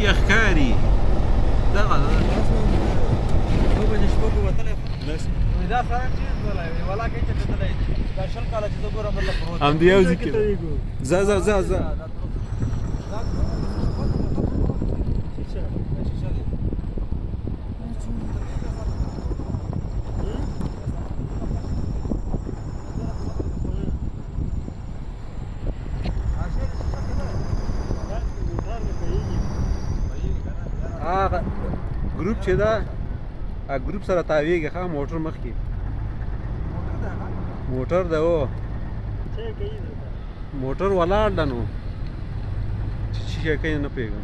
چې ښکاري دغه دو بجې شپږو وتلی بس دا سړک چیز ولا ولا کې چې تللی دا شل کاله چې زه ګورم دلته پروت همدې یو ځای کې ځه ځه ځه ځه هغه ګروپ چې ده هغه ګروپ سره تاویږي ښه موټر مخکې موټر ده او موټر ولاړ ده نو چې شي کوي نه پوهېږم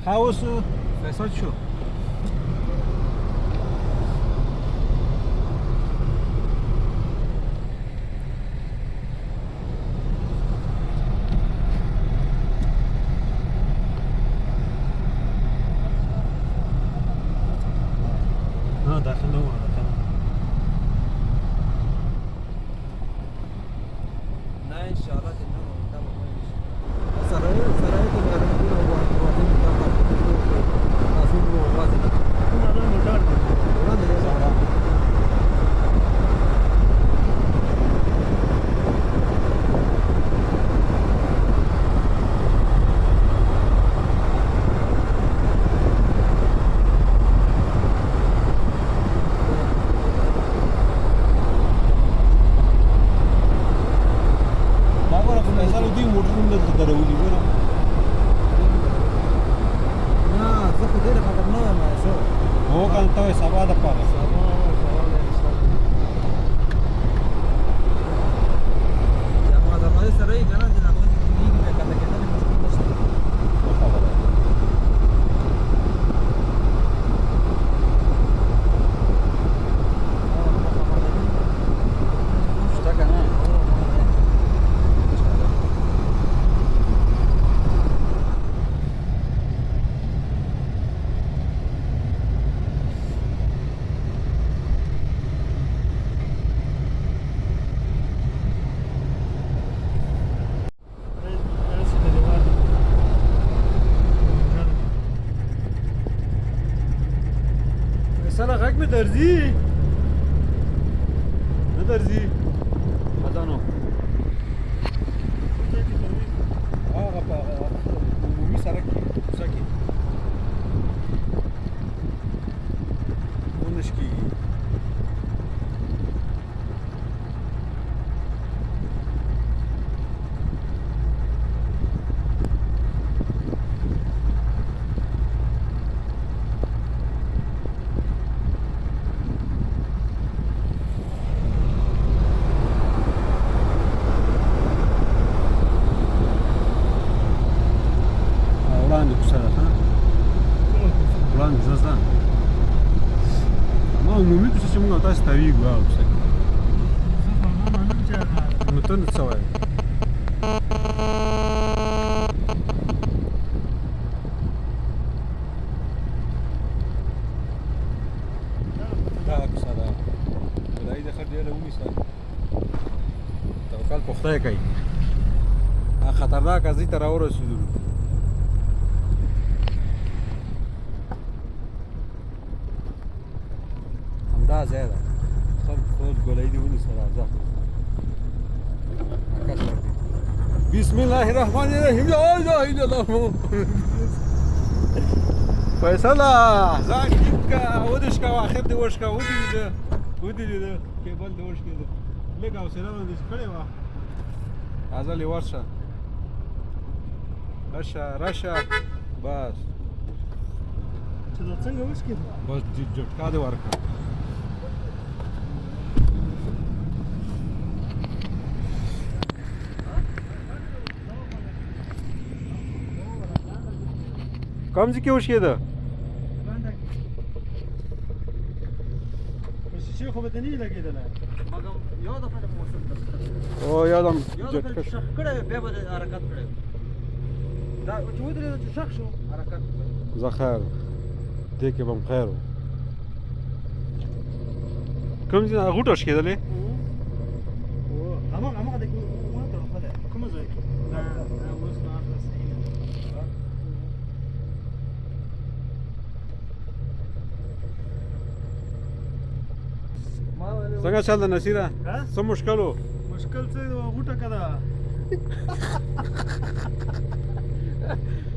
ښه اوس فیصل شو داخل نه وره نه ان شاء الله دې نه دا به سره سره ته باندې نو واځي دا تاسو نو واځي نه موټر وړاندې سره سره غږ مې درځي نه درځي خزانو هغه په عمومي سړک کې کوڅه کې ونش کېږي عمومي کوڅه چې موږ تاسو تاویږو هغه کوڅه کې نو ته څه وایې دغه کوڅه ده خدای دې ښه ډېره ونیسه توکل په خدای کوي هغه خطرناکه ځای ته راورسېدلو دا ځای ده خود ګولۍ دې ونیسه راځه بسم الله الرحمن الرحیم لا اله الا الله فیصله ځان ټیپ که ودش که اخر دې وش که ودې کیبل دې وش کېده لږ حوصله باندې کړې وه راځه لې ورشه راشه بس چې دا څنګه وش کېده بس جټکا دې ورکړه کوم ځای کې وشکېده شیخ خو به ته نه وي لګېدلی مګر یو دفعه د موسم او یادم یو دفعه شخ کړی بیا به حرکت کړی دا چې ودرېده چې شخ شو حرکت کړی زه خیر دې کې به م خیر و کوم ځای غوټه شکېدلې هماغه د ونه طرفه ده کوم ځای کې دا اوس نو هغه صحیح نه ما ویل څنګه چل د نصیره ها؟ څه مشکل و مشکل څه دی غوټه کده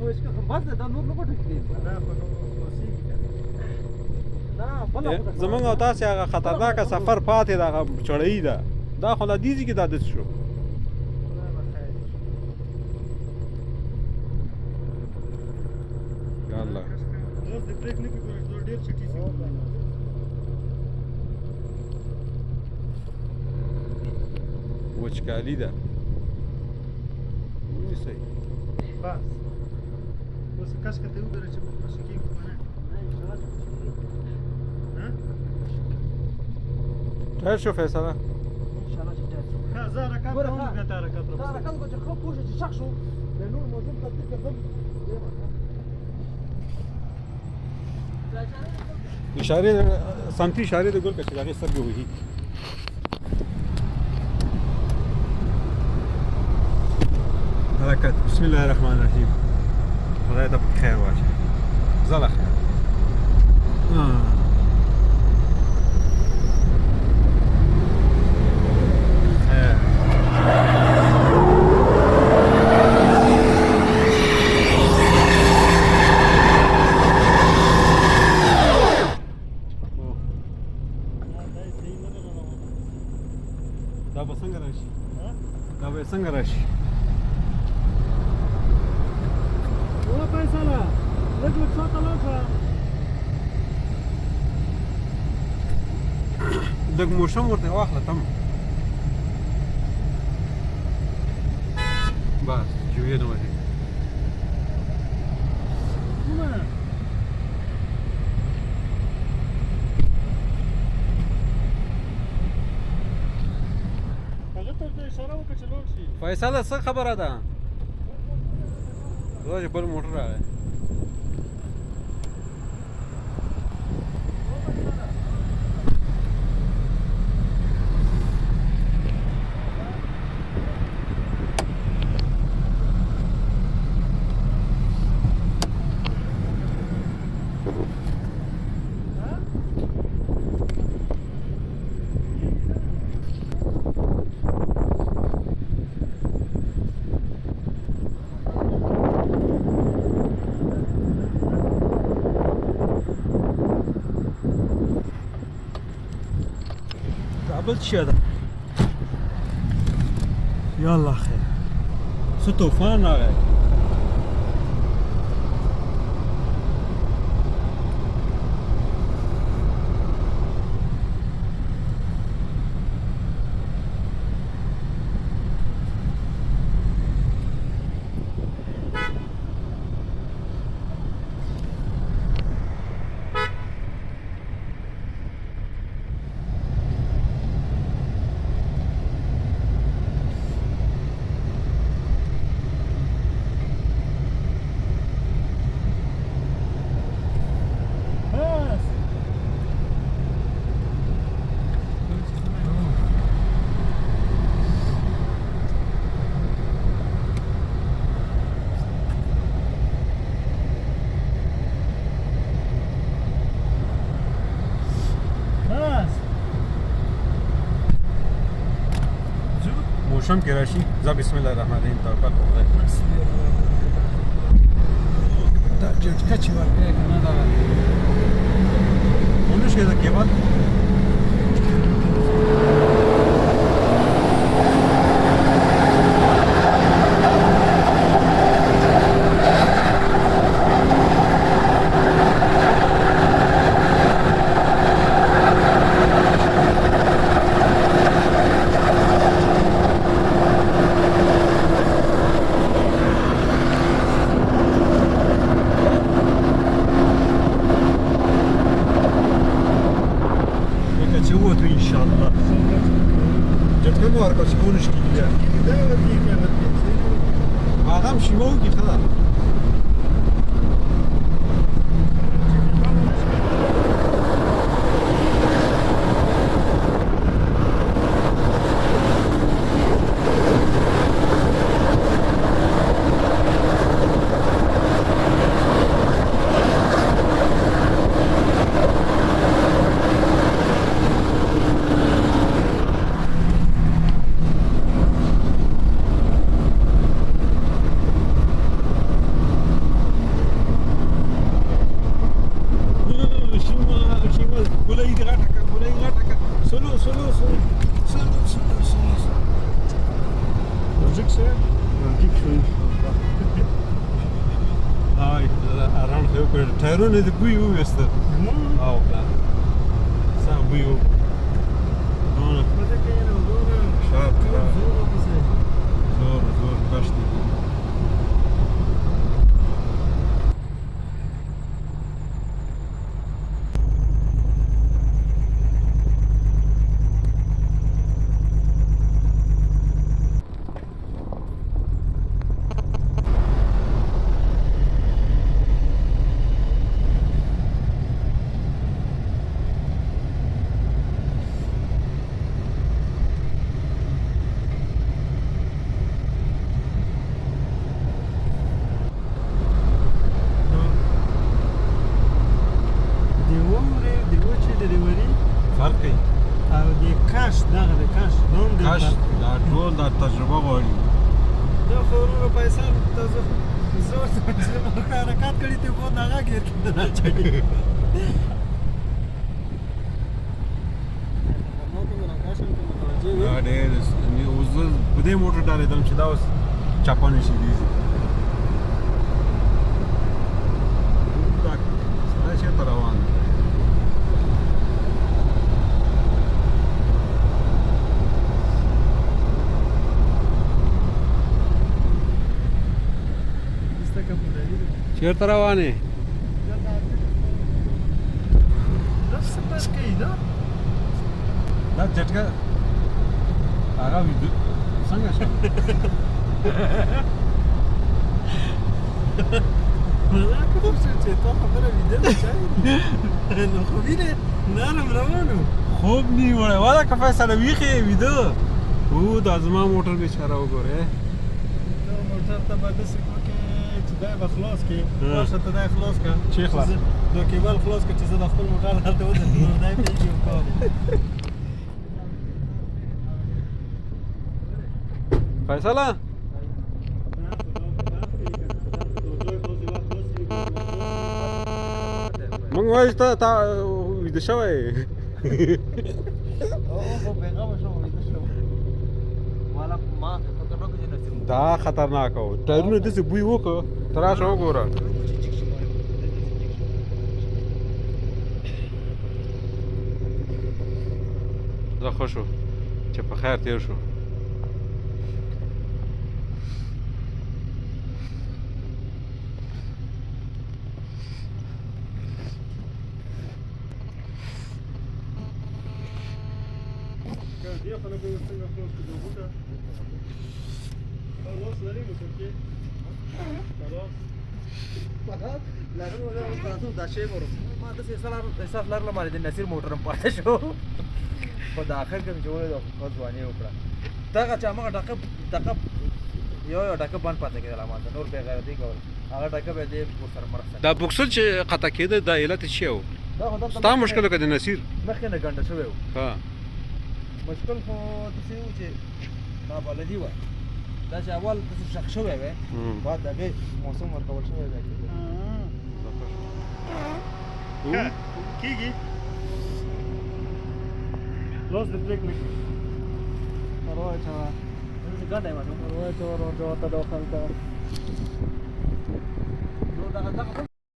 مشکل بس دا نور نه پټ کړی دا په نو وسیږي دا بل زمونږ او تاسې هغه خطرناکه سفر پاتې د هغه چړۍ ده دا خو لا دیزي کې دا دس شو خدای به خیر یا الله اوس د بریک نه کې ګورې ډېر چټي سي وچکالي ده نیسئ بس اوس کاش کته وګورې چې په څه کې کنه ها ټایر شو فیصله انشاءالله چې جاي ها زه حرکت ګوره، کوم ها. ګټه حرکت دا را رقم چې خو پوه شو چې شک شو د نور موضوع تطبیق کړم اشاره سمتي اشاره د ګل کچې هغه سترګې وهي حرکت بسم الله الرحمن الرحیم خدای ته پکې خیر واچي زله خیر دا به څنګه راشي دا به څنګه راشي ولا فیصله لږ لږ شاته لاړ شه لږ موشم ورته واخله تم بس جویه نه وهي کومه هغه ته ورته اشاره وکړه چې لاړ شي فیصله څه خبره ده دا چې بل موټر راغی بل چیه ده یالله خیر څه طوفان راغی بس بس موشم کې راشي زه بسم الله الرحمن الرحیم توکل په خدای دا جټکه چې ورکړې کنه دا اونش کې دا کېبل چې ووتو ان شاء الله جټکه مو ورکړه چې اونش کې بیا دا ورته کې ورته هغه هم شیمه وکړي ښه ده ټیک شو هاي اران خو په ټایرونه د بوی وسته او بلا سم بوی و نو پته کې نه وګوره شاپ زور پسې زور کاشتي فرق کوي او د کاش دغه د کاش نوم دی کاش دا ټول دا تجربه غواړي دا خو ورو پیسې تاسو زور چې ما حرکت کړی ته کو دغه ګیر کړه راځي دا ډېر اوس په دې موټر ډارېدم چې دا اوس چاپانې شي دي دا چېرته روان دی چېرته روان یې دا جټکه هغه ویډیو څنګه شو خوب نیولی والا که فیصله ویښې ویده او دا زما موټر بیچاره وګورې موټر ته به داسې وکړې چې دا به خلاص کړې راشه ته دا خلاص کړه چې خلاص دا کیبل خلاص کړه چې زه د خپل موټر هلته ودرېږم دا یې پرېږدي کار فیصله مونږ وایو تا ویده شوی دا خطرناک و ټایرونه داسې بوی وکړه ته راشه وګوره زه ښه شو چې په خیر تیر شو ما داسې احساس لرلم د نصیر موټر هم پاتې شو خو د اخر کې مې چې ولید خو ځواني وکړه دغه چې هماغه ډکه یو ډکه بند پاتې کېدله ماته نور بې غیرتي کول هغه ډکه به دې ورسره مرسته دا بوکسل چې قطع کېده دا علت یې څه و ستا مشکل که د نصیر مخکې نه ګنډه شوی و ها مشکل خو داسې و چې نابلدي وه دا چې اول داسې شخ شوی وی بعد د هغې موسم ورکول شوی دی کېږي لاس د بریک نه کوي ورواچوه ګنډه یې ماته ورواچوه ورته داخل ته